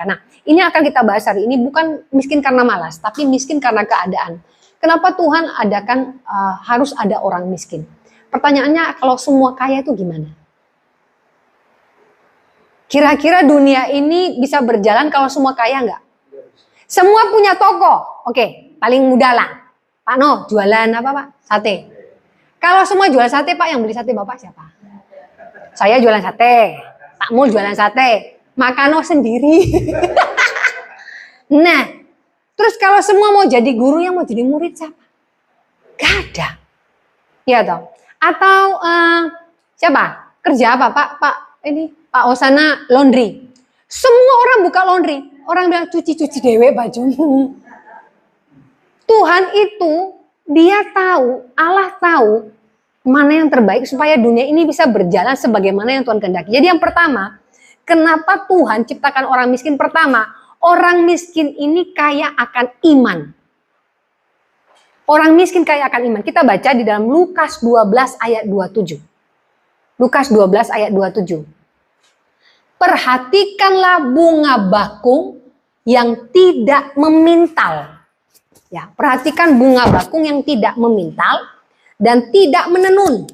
Nah, ini akan kita bahas hari ini, bukan miskin karena malas, tapi miskin karena keadaan. Kenapa Tuhan adakan harus ada orang miskin? Pertanyaannya, kalau semua kaya itu gimana? Kira-kira dunia ini bisa berjalan kalau semua kaya nggak? Semua punya toko. Oke, paling mudah lah. Pak No, jualan apa Pak? Sate. Kalau semua jual sate Pak, yang beli sate Bapak siapa? Saya jualan sate. Pak Mul jualan sate. Makano sendiri. Nah, terus kalau semua mau jadi guru, yang mau jadi murid siapa? Gak ada. Ya toh. Atau siapa? Kerja apa Pak ini Pak Osana laundry. Semua orang buka laundry. Orang bilang cuci-cuci dewe bajumu. Tuhan itu dia tahu, Allah tahu mana yang terbaik supaya dunia ini bisa berjalan sebagaimana yang Tuhan kehendaki. Jadi yang pertama, kenapa Tuhan ciptakan orang miskin? Pertama, orang miskin ini kaya akan iman. Orang miskin kaya akan iman. Kita baca di dalam Lukas 12 ayat 27. Lukas 12 ayat 27. Perhatikanlah bunga bakung yang tidak memintal. Ya, perhatikan bunga bakung yang tidak memintal dan tidak menenun.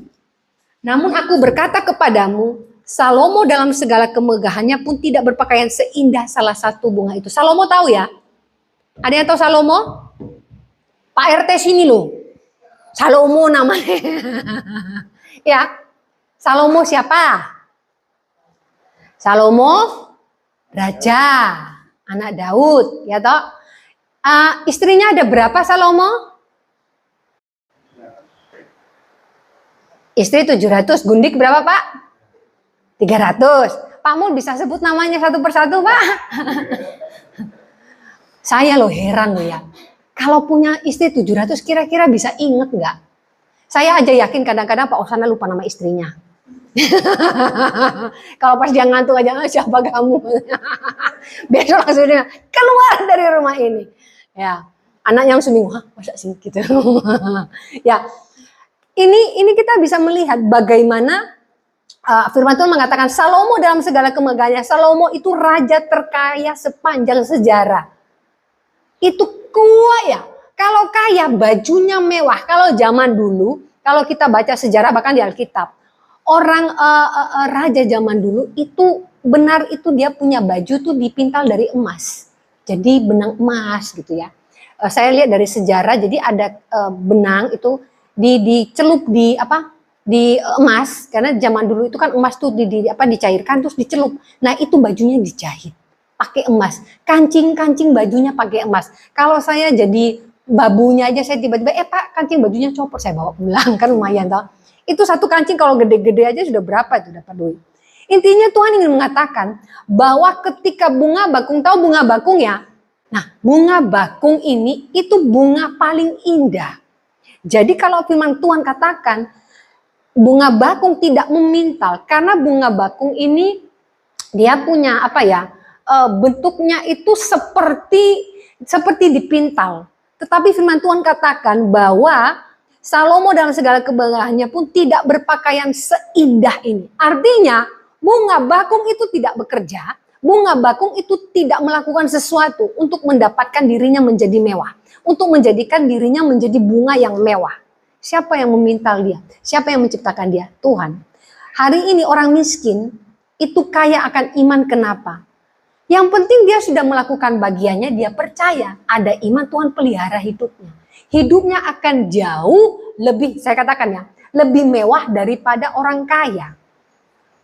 Namun aku berkata kepadamu, Salomo dalam segala kemegahannya pun tidak berpakaian seindah salah satu bunga itu. Salomo tahu ya? Ada yang tahu Salomo? Pak RT sini loh. Salomo namanya. Ya. Salomo siapa? Salomo raja, anak Daud, ya toh? Istrinya ada berapa Salomo? Istri 700, gundik berapa Pak? 300. Pak Mul bisa sebut namanya satu persatu Pak? Saya loh heran loh ya. Kalau punya istri 700 kira-kira bisa inget nggak? Saya aja yakin kadang-kadang Pak Osana lupa nama istrinya. Kalau pas dia ngantuk aja, siapa kamu? Besok langsung dia keluar dari rumah ini. Ya, anak yang seminggu, masa sih gitu. Ya, ini kita bisa melihat bagaimana firman Tuhan mengatakan Salomo dalam segala kemegahannya. Salomo itu raja terkaya sepanjang sejarah. Itu kaya. Kalau kaya bajunya mewah. Kalau zaman dulu, kalau kita baca sejarah bahkan di Alkitab, orang raja zaman dulu itu benar itu dia punya baju tuh dipintal dari emas. Jadi benang emas gitu ya. Saya lihat dari sejarah, jadi ada benang itu dicelup di emas, karena zaman dulu itu kan emas tuh dicairkan terus dicelup. Nah itu bajunya dijahit pakai emas, kancing bajunya pakai emas. Kalau saya jadi babunya aja, saya tiba-tiba Pak kancing bajunya copot, saya bawa pulang kan lumayan toh. Itu satu kancing kalau gede-gede aja sudah berapa itu dapat duit. Intinya Tuhan ingin mengatakan bahwa ketika bunga bakung, tahu bunga bakung ya? Nah, bunga bakung ini itu bunga paling indah. Jadi kalau firman Tuhan katakan bunga bakung tidak memintal, karena bunga bakung ini dia punya bentuknya itu seperti dipintal. Tetapi firman Tuhan katakan bahwa Salomo dalam segala kemegahannya pun tidak berpakaian seindah ini. Artinya bunga bakung itu tidak bekerja, bunga bakung itu tidak melakukan sesuatu untuk mendapatkan dirinya menjadi mewah, untuk menjadikan dirinya menjadi bunga yang mewah. Siapa yang memintal dia? Siapa yang menciptakan dia? Tuhan. Hari ini orang miskin itu kaya akan iman. Kenapa? Yang penting dia sudah melakukan bagiannya, dia percaya ada iman, Tuhan pelihara hidupnya. Hidupnya akan jauh lebih, saya katakan ya, lebih mewah daripada orang kaya.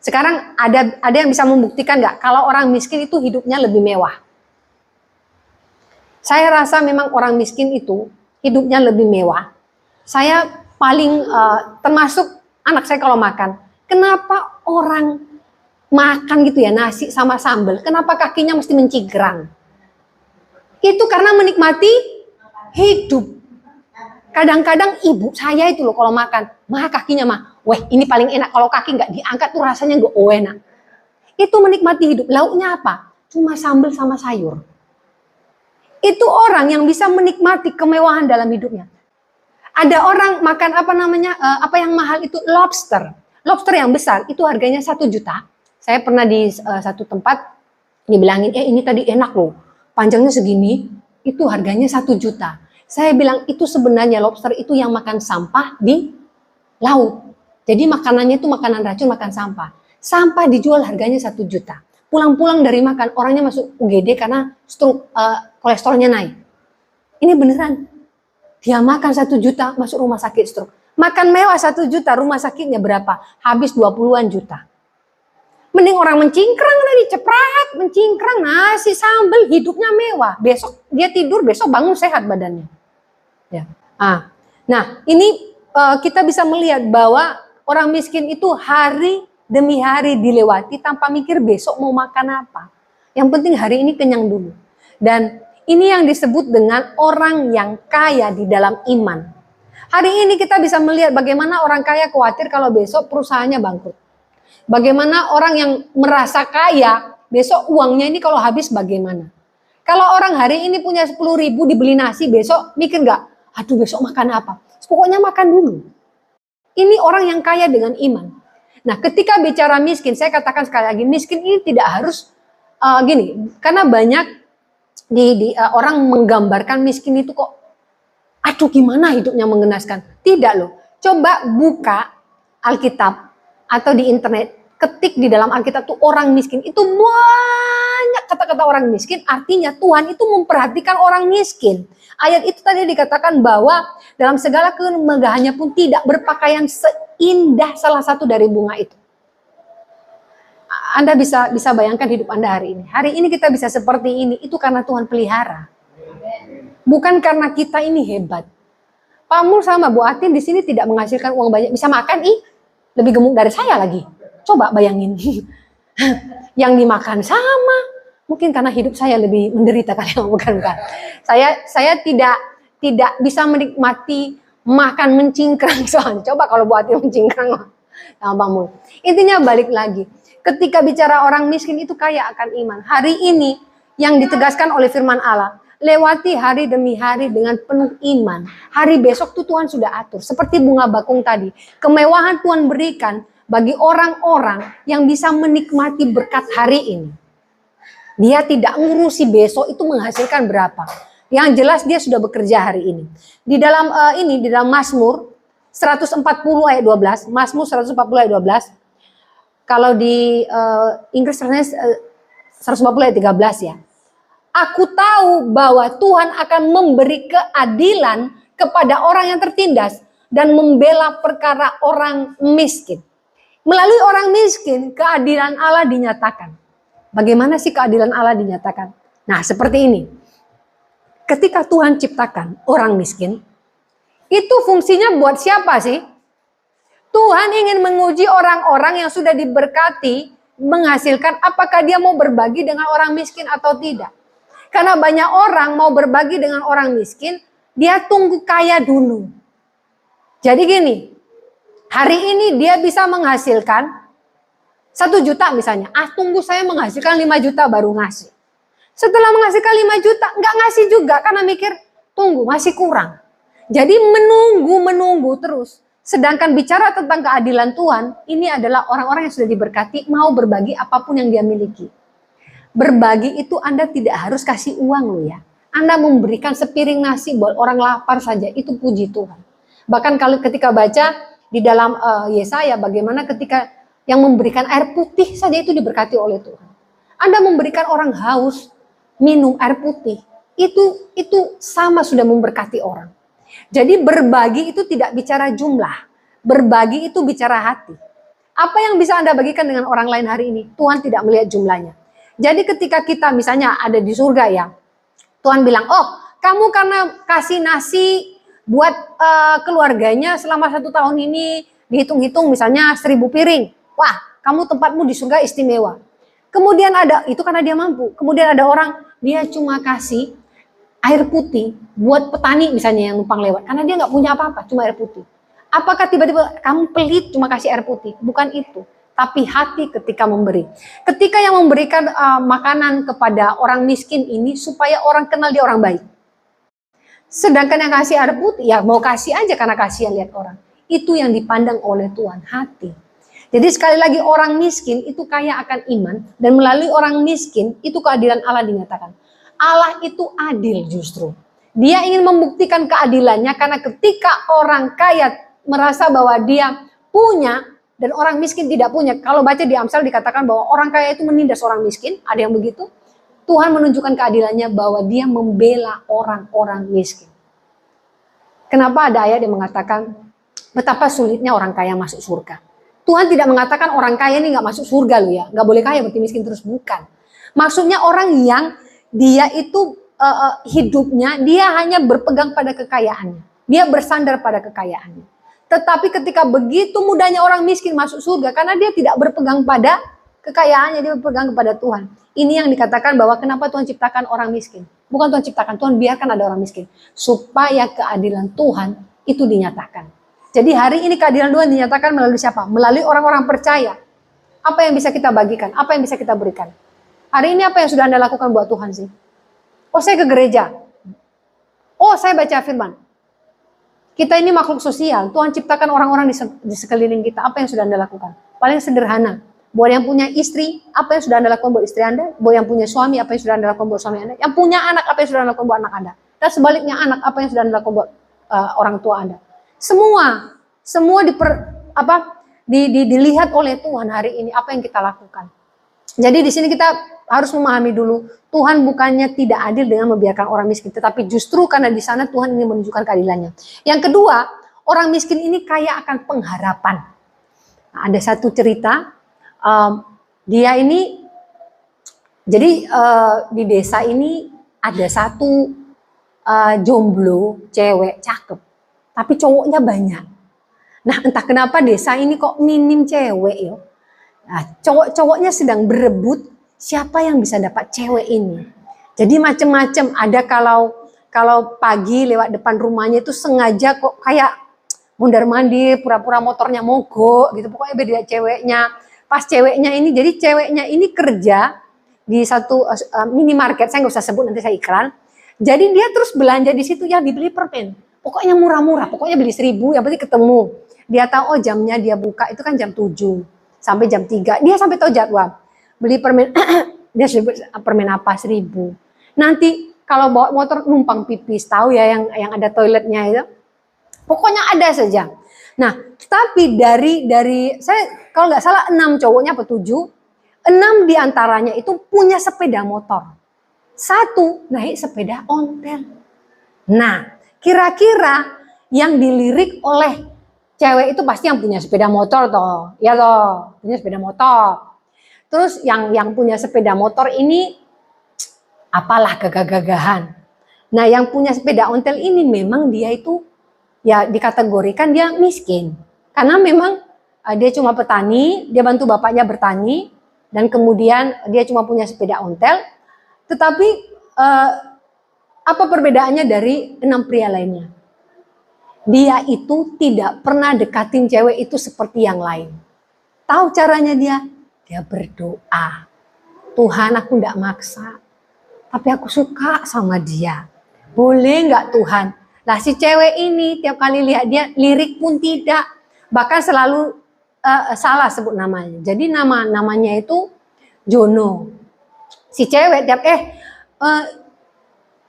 Sekarang ada yang bisa membuktikan nggak kalau orang miskin itu hidupnya lebih mewah? Saya rasa memang orang miskin itu hidupnya lebih mewah. Saya paling termasuk anak saya kalau makan, kenapa orang makan gitu ya nasi sama sambal, kenapa kakinya mesti mencigrang? Itu karena menikmati hidup. Kadang-kadang ibu saya itu loh kalau makan, kakinya weh ini paling enak, kalau kaki nggak diangkat tuh rasanya nggak enak. Itu menikmati hidup. Lauknya apa? Cuma sambal sama sayur. Itu orang yang bisa menikmati kemewahan dalam hidupnya. Ada orang makan apa yang mahal itu lobster. Lobster yang besar itu harganya 1 juta. Saya pernah di satu tempat Dibilangin, ini tadi enak loh, panjangnya segini, itu harganya 1 juta. Saya bilang itu sebenarnya lobster itu yang makan sampah di laut. Jadi makanannya itu makanan racun, makan sampah. Sampah dijual harganya 1 juta. Pulang-pulang dari makan, orangnya masuk UGD karena kolesterolnya naik. Ini beneran. Dia makan 1 juta, masuk rumah sakit stroke. Makan mewah 1 juta, rumah sakitnya berapa? Habis 20-an juta. Mending orang mencingkrang tadi, ceprak, mencingkrang, nasi, sambal, hidupnya mewah. Besok dia tidur, besok bangun sehat badannya. Ya. Nah, ini kita bisa melihat bahwa orang miskin itu hari demi hari dilewati tanpa mikir besok mau makan apa. Yang penting hari ini kenyang dulu. Dan ini yang disebut dengan orang yang kaya di dalam iman. Hari ini kita bisa melihat bagaimana orang kaya khawatir kalau besok perusahaannya bangkrut. Bagaimana orang yang merasa kaya, besok uangnya ini kalau habis bagaimana? Kalau orang hari ini punya 10.000 dibeli nasi, besok mikir nggak? Aduh besok makan apa? Pokoknya makan dulu. Ini orang yang kaya dengan iman. Nah ketika bicara miskin, saya katakan sekali lagi, miskin ini tidak harus gini. Karena banyak orang menggambarkan miskin itu kok, aduh gimana hidupnya mengenaskan. Tidak loh, coba buka Alkitab atau di internet, ketik di dalam Alkitab tuh orang miskin. Itu banyak kata-kata orang miskin, artinya Tuhan itu memperhatikan orang miskin. Ayat itu tadi dikatakan bahwa dalam segala kemegahannya pun tidak berpakaian seindah salah satu dari bunga itu. Anda bisa bayangkan hidup Anda hari ini. Hari ini kita bisa seperti ini, itu karena Tuhan pelihara. Bukan karena kita ini hebat. Pak Mul sama Bu Atin di sini tidak menghasilkan uang banyak, bisa makan lebih gemuk dari saya lagi. Coba bayangin. Yang dimakan sama. Mungkin karena hidup saya lebih menderita kali, bukan. Saya tidak bisa menikmati makan mencingkrang. Coba kalau Bu Atin mencingkrang sama Pak Mul. Intinya balik lagi. Ketika bicara orang miskin itu kaya akan iman. Hari ini yang ditegaskan oleh firman Allah. Lewati hari demi hari dengan penuh iman. Hari besok tuh Tuhan sudah atur. Seperti bunga bakung tadi. Kemewahan Tuhan berikan bagi orang-orang yang bisa menikmati berkat hari ini. Dia tidak ngurusi besok itu menghasilkan berapa. Yang jelas dia sudah bekerja hari ini. Di dalam di dalam Mazmur 140 ayat 12. Mazmur 140 ayat 12. Kalau di Inggris 140 ayat 13 ya. Aku tahu bahwa Tuhan akan memberi keadilan kepada orang yang tertindas dan membela perkara orang miskin. Melalui orang miskin, keadilan Allah dinyatakan. Bagaimana sih keadilan Allah dinyatakan? Nah, seperti ini. Ketika Tuhan ciptakan orang miskin, itu fungsinya buat siapa sih? Tuhan ingin menguji orang-orang yang sudah diberkati, menghasilkan apakah dia mau berbagi dengan orang miskin atau tidak. Karena banyak orang mau berbagi dengan orang miskin, dia tunggu kaya dulu. Jadi gini, hari ini dia bisa menghasilkan 1 juta misalnya. Tunggu saya menghasilkan 5 juta baru ngasih. Setelah menghasilkan 5 juta, nggak ngasih juga karena mikir, tunggu masih kurang. Jadi menunggu terus. Sedangkan bicara tentang keadilan Tuhan, ini adalah orang-orang yang sudah diberkati, mau berbagi apapun yang dia miliki. Berbagi itu Anda tidak harus kasih uang loh ya. Anda memberikan sepiring nasi buat orang lapar saja, itu puji Tuhan. Bahkan kalau ketika baca di dalam Yesaya, bagaimana ketika yang memberikan air putih saja itu diberkati oleh Tuhan. Anda memberikan orang haus minum air putih, itu sama sudah memberkati orang. Jadi berbagi itu tidak bicara jumlah, berbagi itu bicara hati. Apa yang bisa Anda bagikan dengan orang lain hari ini? Tuhan tidak melihat jumlahnya. Jadi ketika kita misalnya ada di surga ya, Tuhan bilang, oh kamu karena kasih nasi buat keluarganya selama 1 tahun ini, dihitung-hitung misalnya 1000 piring. Wah, kamu tempatmu di surga istimewa. Kemudian ada, itu karena dia mampu. Kemudian ada orang, dia cuma kasih air putih buat petani misalnya yang numpang lewat. Karena dia nggak punya apa-apa, cuma air putih. Apakah tiba-tiba kamu pelit cuma kasih air putih? Bukan itu. Tapi hati ketika memberi. Ketika yang memberikan makanan kepada orang miskin ini supaya orang kenal dia orang baik. Sedangkan yang kasih air putih, ya mau kasih aja karena kasihan lihat orang. Itu yang dipandang oleh Tuhan, hati. Jadi sekali lagi orang miskin itu kaya akan iman, dan melalui orang miskin itu keadilan Allah dinyatakan. Allah itu adil justru. Dia ingin membuktikan keadilannya karena ketika orang kaya merasa bahwa dia punya dan orang miskin tidak punya. Kalau baca di Amsal dikatakan bahwa orang kaya itu menindas orang miskin, ada yang begitu. Tuhan menunjukkan keadilannya bahwa dia membela orang-orang miskin. Kenapa ada ayat yang mengatakan betapa sulitnya orang kaya masuk surga? Tuhan tidak mengatakan orang kaya ini nggak masuk surga loh ya, nggak boleh kaya berarti miskin terus, bukan. Maksudnya orang yang dia itu hidupnya dia hanya berpegang pada kekayaannya, dia bersandar pada kekayaannya. Tetapi ketika begitu mudahnya orang miskin masuk surga karena dia tidak berpegang pada kekayaannya, dia berpegang kepada Tuhan. Ini yang dikatakan bahwa kenapa Tuhan ciptakan orang miskin. Bukan Tuhan ciptakan, Tuhan biarkan ada orang miskin supaya keadilan Tuhan itu dinyatakan. Jadi hari ini keadilan Tuhan dinyatakan melalui siapa? Melalui orang-orang percaya. Apa yang bisa kita bagikan? Apa yang bisa kita berikan? Hari ini apa yang sudah Anda lakukan buat Tuhan sih? Oh, saya ke gereja. Oh, saya baca firman. Kita ini makhluk sosial. Tuhan ciptakan orang-orang di sekeliling kita. Apa yang sudah Anda lakukan? Paling sederhana. Buat yang punya istri, apa yang sudah Anda lakukan buat istri Anda? Buat yang punya suami, apa yang sudah Anda lakukan buat suami Anda? Yang punya anak, apa yang sudah Anda lakukan buat anak Anda? Dan sebaliknya anak, apa yang sudah Anda lakukan buat orang tua Anda? Semua dilihat oleh Tuhan hari ini apa yang kita lakukan. Jadi di sini kita harus memahami dulu Tuhan bukannya tidak adil dengan membiarkan orang miskin, tetapi justru karena di sana Tuhan ingin menunjukkan keadilannya. Yang kedua, orang miskin ini kaya akan pengharapan. Nah, ada satu cerita, dia ini jadi di desa ini ada satu jomblo cewek cakep. Tapi cowoknya banyak. Nah entah kenapa desa ini kok minim cewek ya. Nah cowok-cowoknya sedang berebut siapa yang bisa dapat cewek ini. Jadi macam-macam. Ada kalau pagi lewat depan rumahnya itu sengaja kok kayak mundar-mandir, pura-pura motornya mogok gitu. Pokoknya beda ceweknya. Pas ceweknya ini, jadi ceweknya ini kerja di satu minimarket. Saya nggak usah sebut, nanti saya iklan. Jadi dia terus belanja di situ ya, dibeli permen. Pokoknya murah-murah, pokoknya beli 1.000, yang penting ketemu. Dia tahu, oh jamnya dia buka itu kan jam 7 sampai jam 3. Dia sampai tahu jadwal. Beli permen, dia sebut permen apa, 1.000. Nanti kalau bawa motor numpang pipis, tahu ya yang ada toiletnya itu. Pokoknya ada saja. Nah, tapi dari saya kalau nggak salah 6 cowoknya apa 7, 6 diantaranya itu punya sepeda motor. 1 naik sepeda ontel. Nah, kira-kira yang dilirik oleh cewek itu pasti yang punya sepeda motor toh. Ya toh, punya sepeda motor. Terus yang punya sepeda motor ini apalah gagah-gagahan. Nah, yang punya sepeda ontel ini memang dia itu ya dikategorikan dia miskin. Karena memang dia cuma petani, dia bantu bapaknya bertani dan kemudian dia cuma punya sepeda ontel. Tetapi apa perbedaannya dari 6 pria lainnya? Dia itu tidak pernah dekatin cewek itu seperti yang lain. Tahu caranya dia? Dia berdoa. Tuhan, aku tidak maksa, tapi aku suka sama dia. Boleh nggak Tuhan? Lah si cewek ini tiap kali lihat dia lirik pun tidak. Bahkan selalu salah sebut namanya. Jadi namanya itu Jono. Si cewek tiap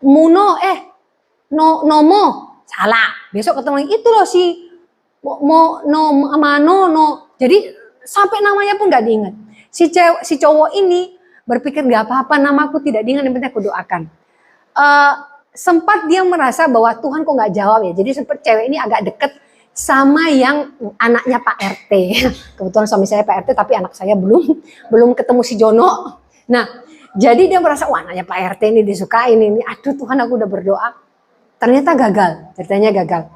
Muno Nomo salah. Besok ketemu itu loh si Mano. Jadi sampai namanya pun nggak diingat. Si cowok ini berpikir nggak apa-apa, namaku tidak diingat, yang penting aku doakan. Sempat dia merasa bahwa Tuhan kok nggak jawab ya. Jadi sempat cewek ini agak deket sama yang anaknya Pak RT. Kebetulan suami saya Pak RT, tapi anak saya belum ketemu si Jono. Nah, jadi dia merasa wah anaknya Pak RT ini disukain ini. Aduh Tuhan, aku udah berdoa. Ternyata gagal, ceritanya gagal.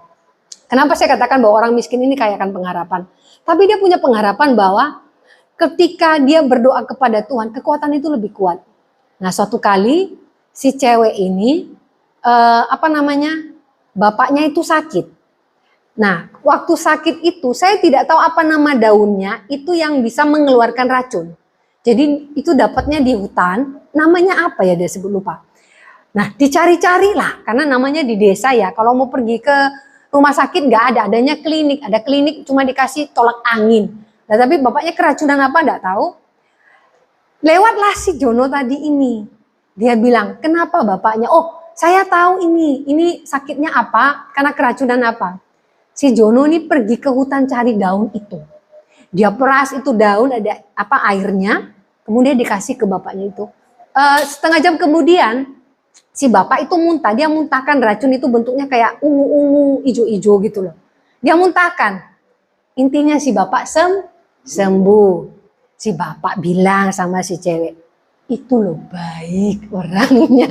Kenapa saya katakan bahwa orang miskin ini kaya akan pengharapan? Tapi dia punya pengharapan bahwa ketika dia berdoa kepada Tuhan, kekuatan itu lebih kuat. Nah, suatu kali si cewek ini bapaknya itu sakit. Nah, waktu sakit itu saya tidak tahu apa nama daunnya itu yang bisa mengeluarkan racun. Jadi itu dapatnya di hutan, namanya apa ya dia sebut lupa. Nah, dicari-cari lah karena namanya di desa ya. Kalau mau pergi ke rumah sakit nggak ada, adanya klinik. Ada klinik cuma dikasih tolak angin. Nah, tapi bapaknya keracunan apa enggak tahu. Lewatlah si Jono tadi ini. Dia bilang, kenapa bapaknya? Oh, saya tahu ini sakitnya apa, karena keracunan apa. Si Jono ini pergi ke hutan cari daun itu. Dia peras itu daun, ada apa airnya, kemudian dikasih ke bapaknya itu. Setengah jam kemudian, si bapak itu muntah. Dia muntahkan racun itu bentuknya kayak ungu-ungu, ijo-ijo gitu loh. Dia muntahkan. Intinya si bapak sembuh. Si bapak bilang sama si cewek, itu loh baik orangnya.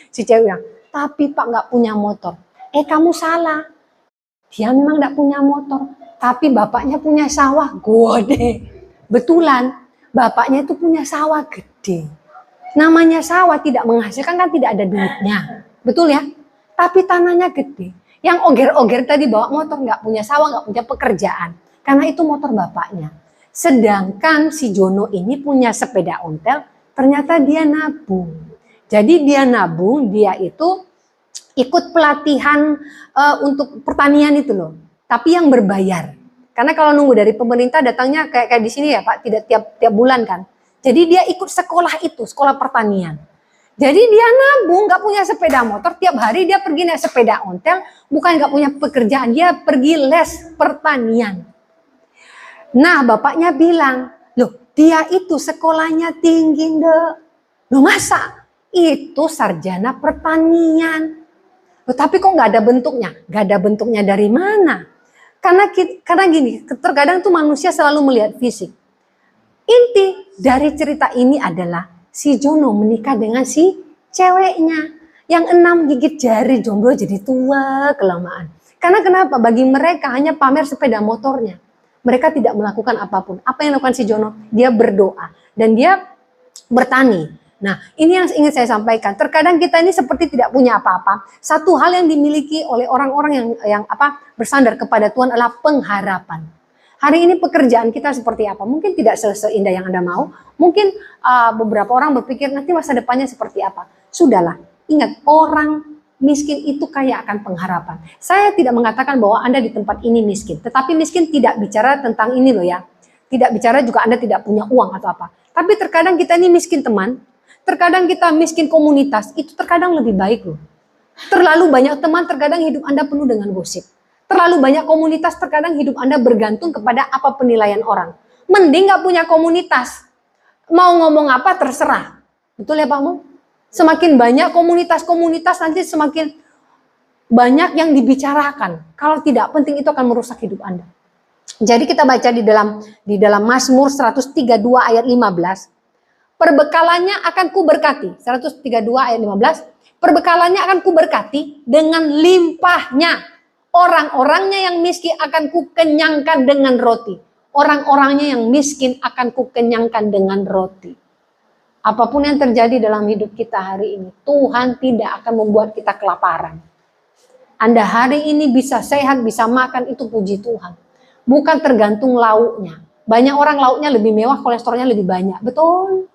Si cewek bilang, tapi pak nggak punya motor. Kamu salah. Dia memang nggak punya motor, tapi bapaknya punya sawah gede. Betulan, bapaknya itu punya sawah gede. Namanya sawah tidak menghasilkan kan tidak ada duitnya. Betul ya? Tapi tanahnya gede. Yang oger-oger tadi bawa motor nggak punya sawah, nggak punya pekerjaan. Karena itu motor bapaknya. Sedangkan si Jono ini punya sepeda ontel, ternyata dia nabung. Jadi dia nabung, dia itu ikut pelatihan untuk pertanian itu loh. Tapi yang berbayar. Karena kalau nunggu dari pemerintah datangnya kayak di sini ya Pak, tidak tiap bulan kan. Jadi dia ikut sekolah itu, sekolah pertanian. Jadi dia nabung, gak punya sepeda motor, tiap hari dia pergi naik sepeda ontel, bukan gak punya pekerjaan, dia pergi les pertanian. Nah bapaknya bilang, loh dia itu sekolahnya tinggi deh. Loh masa? Itu sarjana pertanian. Loh, tapi kok nggak ada bentuknya? Nggak ada bentuknya dari mana? Karena gini, terkadang tuh manusia selalu melihat fisik. Inti dari cerita ini adalah si Jono menikah dengan si ceweknya. Yang 6 gigit jari jomblo jadi tua kelamaan. Karena kenapa? Bagi mereka hanya pamer sepeda motornya. Mereka tidak melakukan apapun. Apa yang dilakukan si Jono? Dia berdoa dan dia bertani. Nah, ini yang ingin saya sampaikan. Terkadang kita ini seperti tidak punya apa-apa. Satu hal yang dimiliki oleh orang-orang yang bersandar kepada Tuhan adalah pengharapan. Hari ini pekerjaan kita seperti apa? Mungkin tidak seindah yang Anda mau. Mungkin beberapa orang berpikir nanti masa depannya seperti apa. Sudahlah, ingat orang miskin itu kaya akan pengharapan. Saya tidak mengatakan bahwa Anda di tempat ini miskin. Tetapi miskin tidak bicara tentang ini loh ya. Tidak bicara juga Anda tidak punya uang atau apa. Tapi terkadang kita ini miskin teman. Terkadang kita miskin komunitas. Itu terkadang lebih baik loh. Terlalu banyak teman, terkadang hidup Anda penuh dengan gosip. Terlalu banyak komunitas, terkadang hidup Anda bergantung kepada apa penilaian orang. Mending gak punya komunitas. Mau ngomong apa terserah. Betul ya Pak Mu? Semakin banyak komunitas-komunitas nanti semakin banyak yang dibicarakan. Kalau tidak penting itu akan merusak hidup Anda. Jadi kita baca di dalam Mazmur 132 ayat 15. Perbekalannya akan kuberkati. 132 ayat 15. Perbekalannya akan kuberkati dengan limpahnya. Orang-orangnya yang miskin akan kukenyangkan dengan roti. Orang-orangnya yang miskin akan kukenyangkan dengan roti. Apapun yang terjadi dalam hidup kita hari ini, Tuhan tidak akan membuat kita kelaparan. Anda hari ini bisa sehat, bisa makan, itu puji Tuhan. Bukan tergantung lauknya. Banyak orang lauknya lebih mewah, kolesterolnya lebih banyak. Betul.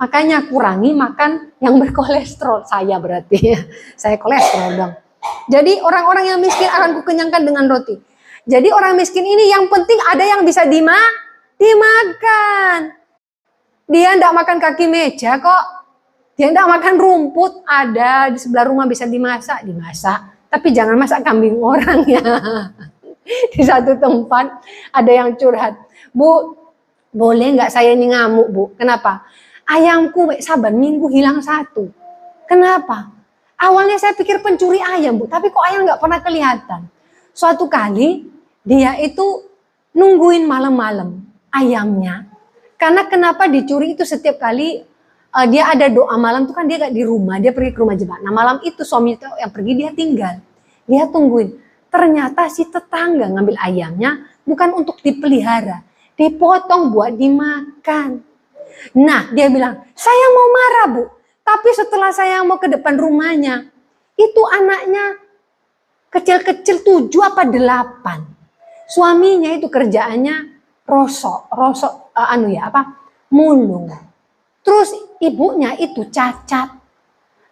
Makanya kurangi makan yang berkolesterol. Saya berarti ya. Saya kolesterol dong. Jadi orang-orang yang miskin akan kukenyangkan dengan roti. Jadi orang miskin ini yang penting ada yang bisa dimakan. Dia enggak makan kaki meja kok. Dia enggak makan rumput. Ada di sebelah rumah bisa dimasak. Tapi jangan masak kambing orang ya. Di satu tempat ada yang curhat. Bu, boleh nggak saya ini ngamuk Bu? Kenapa? Ayamku saban minggu hilang 1. Kenapa? Awalnya saya pikir pencuri ayam Bu. Tapi kok ayam nggak pernah kelihatan. Suatu kali dia itu nungguin malam-malam ayamnya. Karena kenapa dicuri itu setiap kali dia ada doa malam itu kan dia gak di rumah, dia pergi ke rumah jemaat. Nah malam itu suami itu yang pergi dia tinggal. Dia tungguin. Ternyata si tetangga ngambil ayamnya bukan untuk dipelihara. Dipotong buat dimakan. Nah dia bilang, saya mau marah Bu. Tapi setelah saya mau ke depan rumahnya, itu anaknya kecil-kecil 7 apa 8. Suaminya itu kerjaannya rosok mulung. Terus ibunya itu cacat.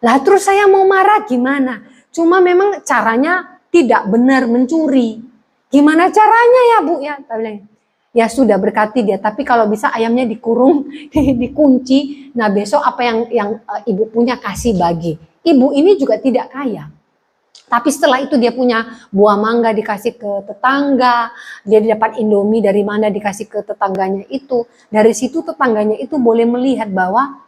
Lah terus saya mau marah gimana? Cuma memang caranya tidak benar mencuri. Gimana caranya ya Bu ya? ya sudah berkati dia. Tapi kalau bisa ayamnya dikurung, dikunci. Nah besok apa yang ibu punya kasih bagi. Ibu ini juga tidak kaya. Tapi setelah itu dia punya buah mangga dikasih ke tetangga, dia dapat Indomie dari mana dikasih ke tetangganya itu. Dari situ tetangganya itu boleh melihat bahwa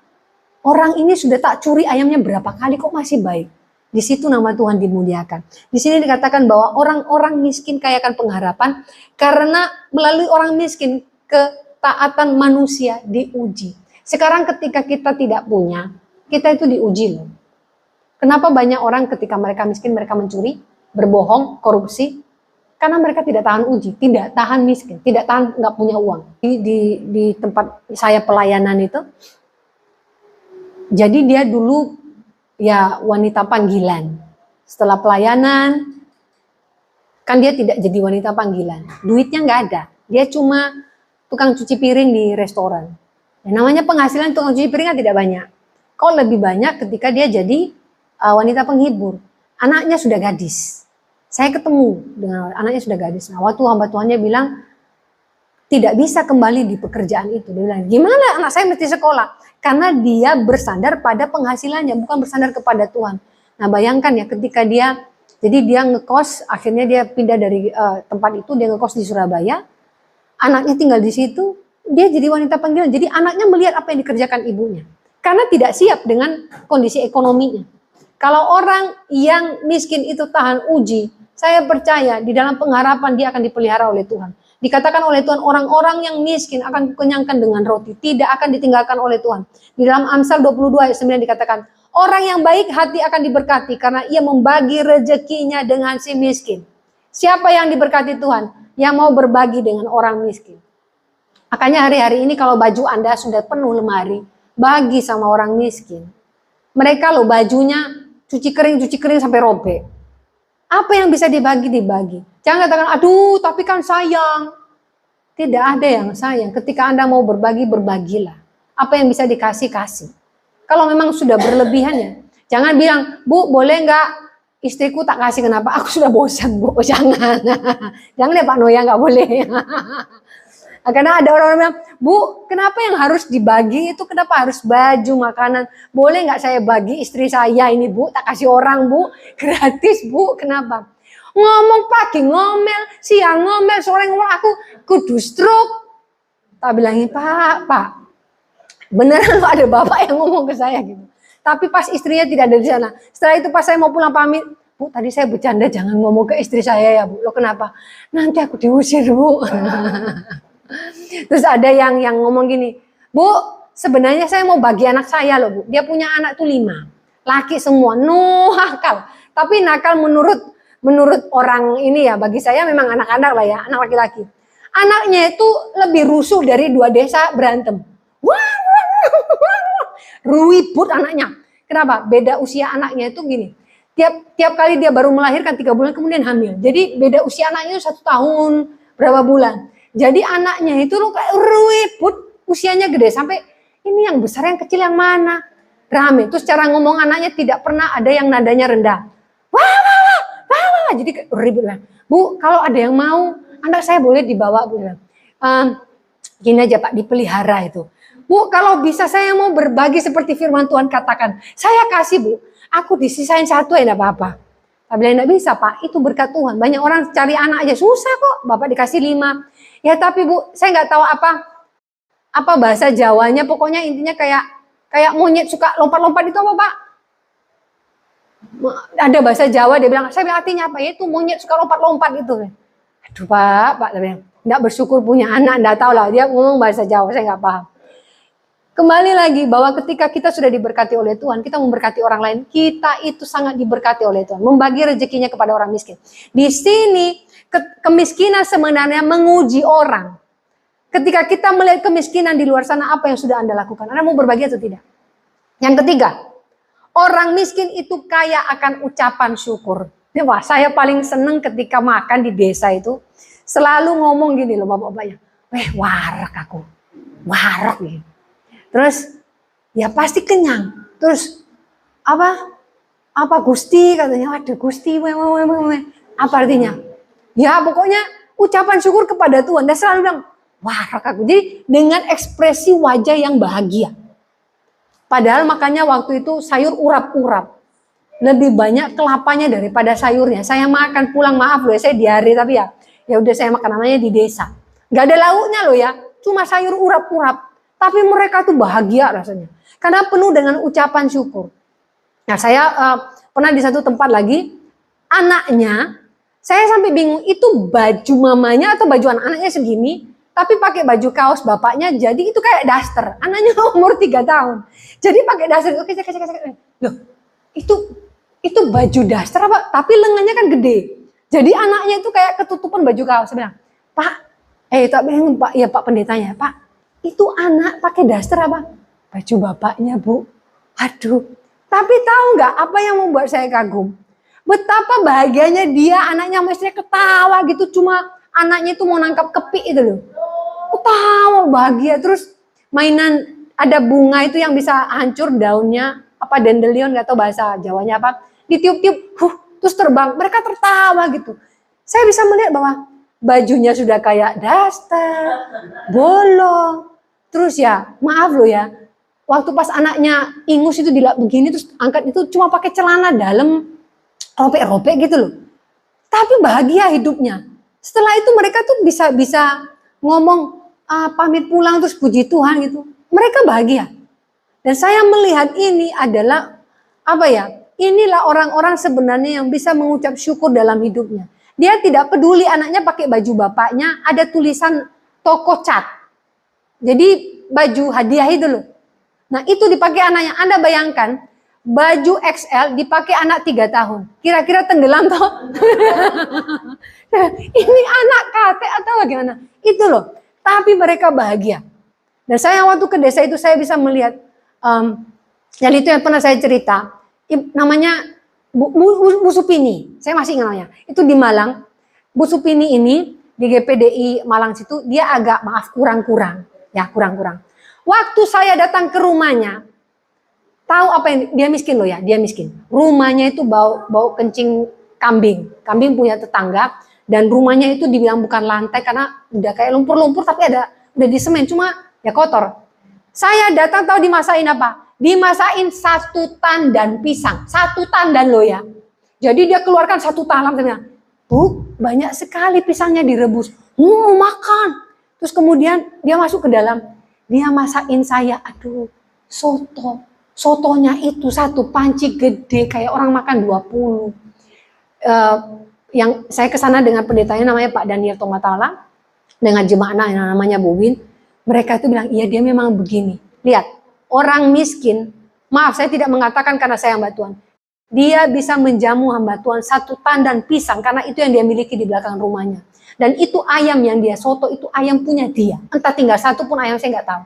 orang ini sudah tak curi ayamnya berapa kali kok masih baik. Di situ nama Tuhan dimuliakan. Di sini dikatakan bahwa orang-orang miskin kaya akan pengharapan karena melalui orang miskin ketaatan manusia diuji. Sekarang ketika kita tidak punya, kita itu diuji loh. Kenapa banyak orang ketika mereka miskin, mereka mencuri, berbohong, korupsi? Karena mereka tidak tahan uji, tidak tahan miskin, tidak tahan nggak punya uang. Di tempat saya pelayanan itu, jadi dia dulu ya wanita panggilan. Setelah pelayanan, kan dia tidak jadi wanita panggilan. Duitnya nggak ada, dia cuma tukang cuci piring di restoran. Ya, namanya penghasilan tukang cuci piring kan tidak banyak. Kok lebih banyak ketika dia jadi wanita penghibur. Anaknya sudah gadis. Saya ketemu dengan anaknya sudah gadis. Nah, waktu hamba Tuhannya bilang tidak bisa kembali di pekerjaan itu. Dia bilang, gimana anak saya mesti sekolah? Karena dia bersandar pada penghasilannya, bukan bersandar kepada Tuhan. Nah, bayangkan ya ketika dia ngekos, akhirnya dia pindah dari tempat itu, dia ngekos di Surabaya. Anaknya tinggal di situ, dia jadi wanita panggilan. Jadi anaknya melihat apa yang dikerjakan ibunya. Karena tidak siap dengan kondisi ekonominya. Kalau orang yang miskin itu tahan uji, saya percaya di dalam pengharapan dia akan dipelihara oleh Tuhan. Dikatakan oleh Tuhan, orang-orang yang miskin akan dikenyangkan dengan roti, tidak akan ditinggalkan oleh Tuhan. Di dalam Amsal 22 ayat 9 dikatakan, orang yang baik hati akan diberkati karena ia membagi rezekinya dengan si miskin. Siapa yang diberkati Tuhan? Yang mau berbagi dengan orang miskin. Makanya hari-hari ini kalau baju Anda sudah penuh lemari, bagi sama orang miskin. Mereka loh bajunya cuci kering sampai robek. Apa yang bisa dibagi. Jangan katakan, aduh tapi kan sayang. Tidak ada yang sayang. Ketika Anda mau berbagi, berbagilah. Apa yang bisa dikasih, kasih. Kalau memang sudah berlebihannya, jangan bilang, Bu boleh nggak istriku tak kasih, kenapa? Aku sudah bosan, Bu. Jangan. Jangan ya Pak Noya, nggak boleh. Karena ada orang-orang bilang, Bu, kenapa yang harus dibagi itu, kenapa harus baju, makanan? Boleh nggak saya bagi istri saya ini, Bu? Tak kasih orang, Bu. Gratis, Bu. Kenapa? Ngomong pagi ngomel, siang ngomel, sore ngomel, aku kudu stroke. Tak bilangin, Pak, beneran kok ada bapak yang ngomong ke saya gitu. Tapi pas istrinya tidak ada di sana. Setelah itu pas saya mau pulang pamit, Bu, tadi saya bercanda, jangan ngomong ke istri saya ya, Bu. Loh kenapa? Nanti aku diusir, Bu. Terus ada yang ngomong gini, Bu, sebenarnya saya mau bagi anak saya loh, Bu. Dia punya anak tuh 5, laki semua, nakal. Tapi nakal menurut orang ini ya, bagi saya memang anak-anak lah ya, anak laki-laki. Anaknya itu lebih rusuh dari 2 desa berantem. Ribut anaknya. Kenapa? Beda usia anaknya itu gini. Tiap kali dia baru melahirkan 3 bulan kemudian hamil. Jadi beda usia anaknya 1 tahun berapa bulan. Jadi anaknya itu kayak ribut, usianya gede sampai ini yang besar yang kecil yang mana, rame. Terus cara ngomong anaknya tidak pernah ada yang nadanya rendah. Wah, jadi ribut lah. Bu, kalau ada yang mau, anak saya boleh dibawa, Bu. Gini aja Pak, dipelihara itu. Bu, kalau bisa saya mau berbagi seperti firman Tuhan katakan, saya kasih Bu, aku disisain 1 ya enggak apa-apa. Tapi enggak bisa Pak, itu berkat Tuhan. Banyak orang cari anak aja susah kok, Bapak dikasih 5. Ya tapi Bu, saya nggak tahu apa bahasa Jawanya, pokoknya intinya kayak monyet suka lompat-lompat itu apa Pak? Ada bahasa Jawa, dia bilang, saya bilang artinya apa? Ya itu monyet suka lompat-lompat itu. Aduh Pak, dia bilang, nggak bersyukur punya anak, nggak tahu lah, dia ngomong bahasa Jawa, saya nggak paham. Kembali lagi bahwa ketika kita sudah diberkati oleh Tuhan, kita memberkati orang lain, kita itu sangat diberkati oleh Tuhan, membagi rezekinya kepada orang miskin. Di sini kemiskinan sebenarnya menguji orang. Ketika kita melihat kemiskinan di luar sana, apa yang sudah Anda lakukan? Anda mau berbagi atau tidak? Yang ketiga, orang miskin itu kaya akan ucapan syukur. Wah, saya paling seneng ketika makan di desa itu, selalu ngomong gini loh bapak-bapaknya, warak aku, warak gitu. Terus ya pasti kenyang. Terus apa Gusti katanya, waduh Gusti, apa artinya? Ya pokoknya ucapan syukur kepada Tuhan. Dan selalu bilang, warak aku. Jadi dengan ekspresi wajah yang bahagia. Padahal makanya waktu itu sayur urap-urap. Lebih banyak kelapanya daripada sayurnya. Saya makan pulang, maaf loh ya, saya diare tapi ya udah saya makan, namanya di desa. Gak ada lauknya loh ya, cuma sayur urap-urap. Tapi mereka tuh bahagia rasanya. Karena penuh dengan ucapan syukur. Nah saya pernah di satu tempat lagi, anaknya, saya sampai bingung itu baju mamanya atau baju anak-anaknya segini, tapi pakai baju kaos bapaknya, jadi itu kayak daster. Anaknya umur 3 tahun. Jadi pakai daster, oke, loh, itu baju daster apa? Tapi lengannya kan gede. Jadi anaknya itu kayak ketutupan baju kaos. Saya bilang, Pak, Pak, ya Pak pendetanya, Pak, itu anak pakai daster apa? Baju bapaknya, Bu. Aduh. Tapi tahu nggak apa yang membuat saya kagum? Betapa bahagianya dia, anaknya mestinya ketawa gitu, cuma anaknya itu mau nangkap kepik itu loh. Ketawa bahagia, terus mainan ada bunga itu yang bisa hancur daunnya, apa dandelion nggak tahu bahasa Jawanya apa, ditiup-tiup, terus terbang, mereka tertawa gitu. Saya bisa melihat bahwa bajunya sudah kayak daster, bolong, terus ya maaf loh ya, waktu pas anaknya ingus itu dilap begini terus angkat itu cuma pakai celana dalam robek-robek gitu loh. Tapi bahagia hidupnya. Setelah itu mereka tuh bisa ngomong pamit pulang terus puji Tuhan gitu. Mereka bahagia. Dan saya melihat ini adalah apa ya? Inilah orang-orang sebenarnya yang bisa mengucap syukur dalam hidupnya. Dia tidak peduli anaknya pakai baju bapaknya, ada tulisan toko cat. Jadi baju hadiah itu loh. Nah itu dipakai anaknya. Anda bayangkan baju XL dipakai anak 3 tahun. Kira-kira tenggelam toh? Ini anak kakek atau bagaimana? Itu loh. Tapi mereka bahagia. Dan saya waktu ke desa itu saya bisa melihat. Dan itu yang pernah saya cerita. Namanya Bu Supini. Saya masih ingat namanya. Itu di Malang. Bu Supini ini di GPDI Malang situ. Dia agak maaf kurang-kurang. Ya kurang-kurang. Waktu saya datang ke rumahnya, tahu apa yang dia miskin loh ya, dia miskin. Rumahnya itu bau kencing kambing. Kambing punya tetangga dan rumahnya itu dibilang bukan lantai karena udah kayak lumpur-lumpur tapi udah di semen cuma ya kotor. Saya datang tahu dimasain apa? Dimasain 1 tandan pisang, 1 tandan loh ya. Jadi dia keluarkan 1 talam, dia bilang, Bu, banyak sekali pisangnya direbus. Makan. Terus kemudian dia masuk ke dalam. Dia masakin saya, aduh, sotonya itu 1 panci gede kayak orang makan 20. Yang saya kesana dengan pendetanya namanya Pak Daniel Tomatala, dengan jemaah yang namanya Bu Win. Mereka itu bilang, iya dia memang begini. Lihat, orang miskin, maaf saya tidak mengatakan karena saya hamba Tuhan. Dia bisa menjamu hamba Tuhan 1 tandan pisang karena itu yang dia miliki di belakang rumahnya. Dan itu ayam yang dia soto, itu ayam punya dia. Entah tinggal 1 pun ayam, saya nggak tahu.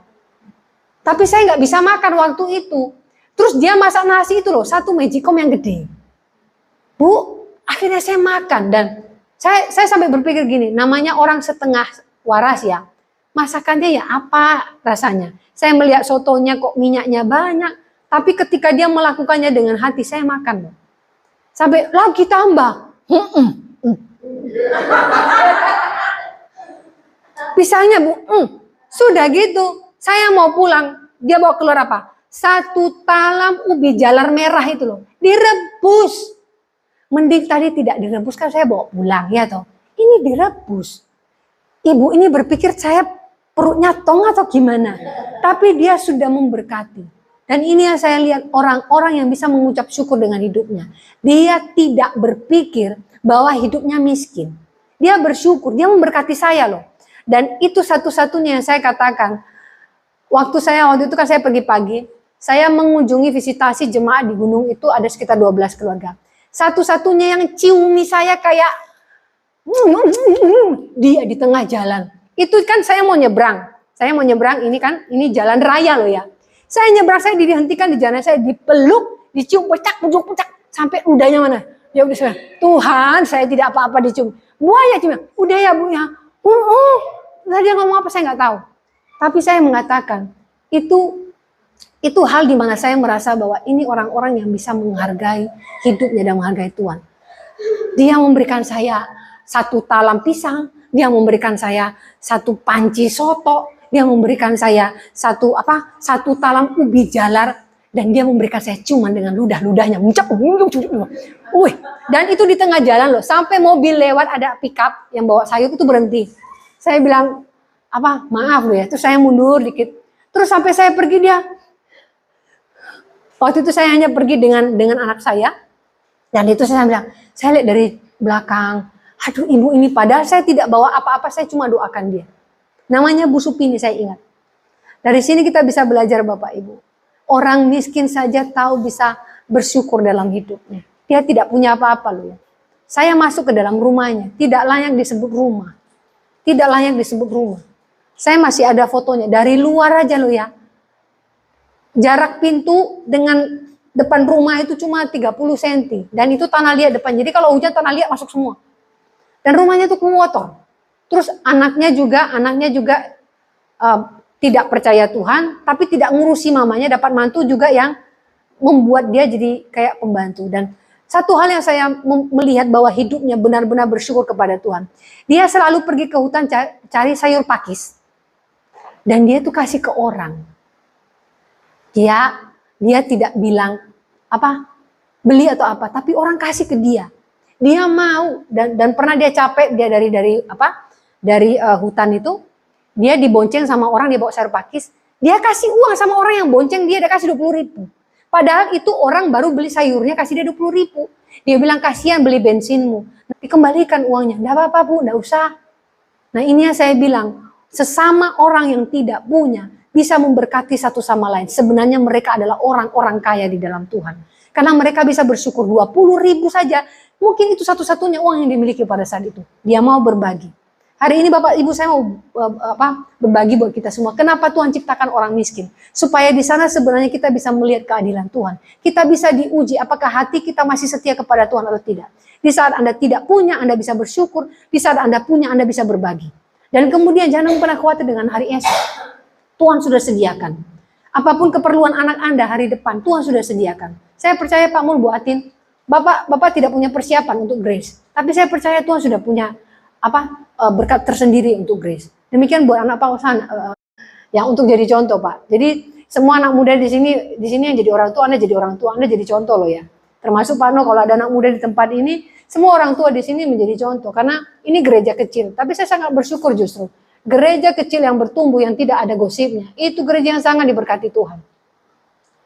Tapi saya nggak bisa makan waktu itu. Terus dia masak nasi itu loh, 1 magicom yang gede. Bu, akhirnya saya makan. Dan saya sampai berpikir gini, namanya orang setengah waras ya. Masakannya ya apa rasanya. Saya melihat sotonya kok minyaknya banyak. Tapi ketika dia melakukannya dengan hati, saya makan loh. Sampai lagi tambah. Pisangnya Bu, sudah gitu. Saya mau pulang, dia bawa keluar apa? 1 talam ubi jalar merah itu loh, direbus. Mending tadi tidak direbus kan saya bawa pulang ya toh. Ini direbus. Ibu ini berpikir saya perutnya tong atau gimana. Tapi dia sudah memberkati. Dan ini yang saya lihat orang-orang yang bisa mengucap syukur dengan hidupnya. Dia tidak berpikir bahwa hidupnya miskin. Dia bersyukur, dia memberkati saya loh. Dan itu satu-satunya yang saya katakan. Waktu itu kan saya pergi pagi, saya mengunjungi visitasi jemaah di gunung itu ada sekitar 12 keluarga. Satu-satunya yang ciumi saya kayak dia di tengah jalan. Itu kan saya mau nyebrang. Ini jalan raya loh ya. Saya nyebrang, saya dihentikan di jalan, saya dipeluk, dicium, pecak, sampai udahnya mana. Ya udah saya, Tuhan saya tidak apa-apa dicium. Buaya cuma, udah ya Bu ya. Tadi dia ngomong apa saya nggak tahu. Tapi saya mengatakan itu hal di mana saya merasa bahwa ini orang-orang yang bisa menghargai hidupnya dan menghargai Tuhan. Dia memberikan saya 1 talam pisang, dia memberikan saya satu panci soto, dia memberikan saya satu talam ubi jalar, dan dia memberikan saya ciuman dengan ludah-ludahnya. Wih, dan itu di tengah jalan loh, sampai mobil lewat ada pickup yang bawa sayur itu berhenti. Saya bilang, maaf loh ya, terus saya mundur dikit. Terus sampai saya pergi dia. Waktu itu saya hanya pergi dengan anak saya. Dan itu saya bilang, saya lihat dari belakang, aduh ibu ini, padahal saya tidak bawa apa-apa, saya cuma doakan dia. Namanya Bu Supini, saya ingat. Dari sini kita bisa belajar Bapak Ibu. Orang miskin saja tahu bisa bersyukur dalam hidupnya. Dia tidak punya apa-apa loh ya. Saya masuk ke dalam rumahnya, tidak layak disebut rumah. Tidak layak disebut rumah. Saya masih ada fotonya, dari luar aja loh ya. Jarak pintu dengan depan rumah itu cuma 30 cm. Dan itu tanah liat depan. Jadi kalau hujan tanah liat masuk semua. Dan rumahnya itu kotor. Terus anaknya juga tidak percaya Tuhan. Tapi tidak ngurusi mamanya. Dapat mantu juga yang membuat dia jadi kayak pembantu. Dan satu hal yang saya melihat bahwa hidupnya benar-benar bersyukur kepada Tuhan. Dia selalu pergi ke hutan cari sayur pakis. Dan dia tuh kasih ke orang. Dia tidak bilang beli atau apa, tapi orang kasih ke dia. Dia mau dan pernah dia capek, dia dari hutan itu, dia dibonceng sama orang, dia bawa sayur pakis, dia kasih uang sama orang yang bonceng dia kasih 20.000. Padahal itu orang baru beli sayurnya kasih dia 20.000. Dia bilang kasihan beli bensinmu, dikembalikan uangnya. Enggak apa-apa Bu, enggak usah. Nah ini yang saya bilang, sesama orang yang tidak punya bisa memberkati satu sama lain. Sebenarnya mereka adalah orang-orang kaya di dalam Tuhan. Karena mereka bisa bersyukur 20.000 saja. Mungkin itu satu-satunya uang yang dimiliki pada saat itu. Dia mau berbagi. Hari ini Bapak Ibu saya mau berbagi buat kita semua. Kenapa Tuhan ciptakan orang miskin? Supaya di sana sebenarnya kita bisa melihat keadilan Tuhan. Kita bisa diuji apakah hati kita masih setia kepada Tuhan atau tidak. Di saat Anda tidak punya, Anda bisa bersyukur. Di saat Anda punya, Anda bisa berbagi. Dan kemudian jangan pernah khawatir dengan hari esok. Tuhan sudah sediakan. Apapun keperluan anak Anda hari depan, Tuhan sudah sediakan. Saya percaya Pak Mul, Bu Atin, Bapak tidak punya persiapan untuk Grace. Tapi saya percaya Tuhan sudah punya berkat tersendiri untuk Grace. Demikian buat anak Pak Osan, yang untuk jadi contoh Pak. Jadi semua anak muda di sini yang jadi orang tua, Anda jadi orang tua, Anda jadi contoh loh ya. Termasuk Pak No, kalau ada anak muda di tempat ini, semua orang tua di sini menjadi contoh. Karena ini gereja kecil, tapi saya sangat bersyukur justru. Gereja kecil yang bertumbuh, yang tidak ada gosipnya, itu gereja yang sangat diberkati Tuhan.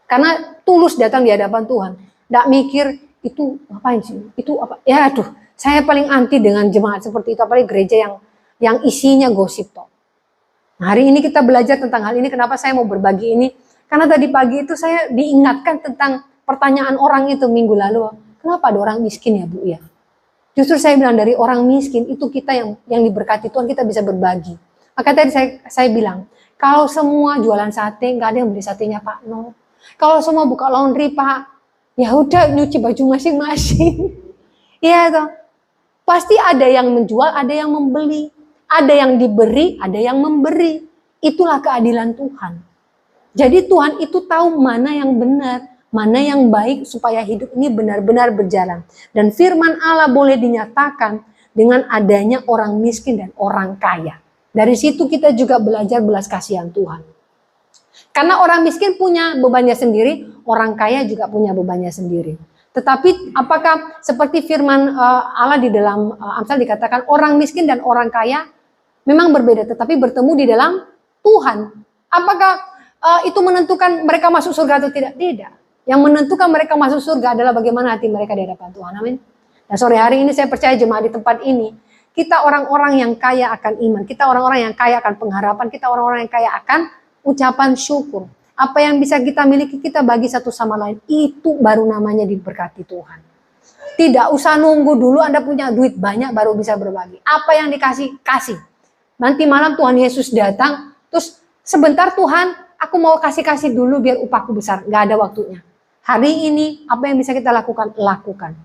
Karena tulus datang di hadapan Tuhan. Tidak mikir, itu ngapain sih? Itu apa? Ya aduh, saya paling anti dengan jemaat seperti itu. Apalagi gereja yang isinya gosip toh. Nah, hari ini kita belajar tentang hal ini. Kenapa saya mau berbagi ini? Karena tadi pagi itu saya diingatkan tentang pertanyaan orang itu minggu lalu. Kenapa ada orang miskin ya Bu ya? Justru saya bilang dari orang miskin itu kita yang diberkati Tuhan, kita bisa berbagi. Maka tadi saya bilang, kalau semua jualan sate, nggak ada yang beli satenya Pak No. Kalau semua buka laundry Pak, ya udah nyuci baju masing-masing. Iya toh. Pasti ada yang menjual, ada yang membeli, ada yang diberi, ada yang memberi. Itulah keadilan Tuhan. Jadi Tuhan itu tahu mana yang benar, mana yang baik supaya hidup ini benar-benar berjalan. Dan firman Allah boleh dinyatakan dengan adanya orang miskin dan orang kaya. Dari situ kita juga belajar belas kasihan Tuhan. Karena orang miskin punya bebannya sendiri, orang kaya juga punya bebannya sendiri. Tetapi apakah seperti firman Allah di dalam Amsal dikatakan orang miskin dan orang kaya memang berbeda, tetapi bertemu di dalam Tuhan. Apakah itu menentukan mereka masuk surga atau tidak? Tidak. Yang menentukan mereka masuk surga adalah bagaimana hati mereka di hadapan Tuhan. Amin. Dan sore hari ini saya percaya jemaat di tempat ini, kita orang-orang yang kaya akan iman, kita orang-orang yang kaya akan pengharapan, kita orang-orang yang kaya akan ucapan syukur. Apa yang bisa kita miliki, kita bagi satu sama lain. Itu baru namanya diberkati Tuhan. Tidak usah nunggu dulu Anda punya duit banyak baru bisa berbagi. Apa yang dikasih, kasih. Nanti malam Tuhan Yesus datang, terus sebentar Tuhan, aku mau kasih dulu biar upahku besar. Gak ada waktunya. Hari ini apa yang bisa kita lakukan, lakukan.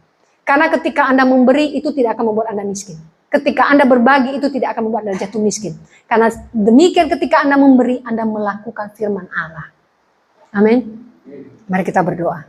Karena ketika Anda memberi itu tidak akan membuat Anda miskin. Ketika Anda berbagi itu tidak akan membuat Anda jatuh miskin. Karena demikian ketika Anda memberi, Anda melakukan firman Allah. Amin. Mari kita berdoa.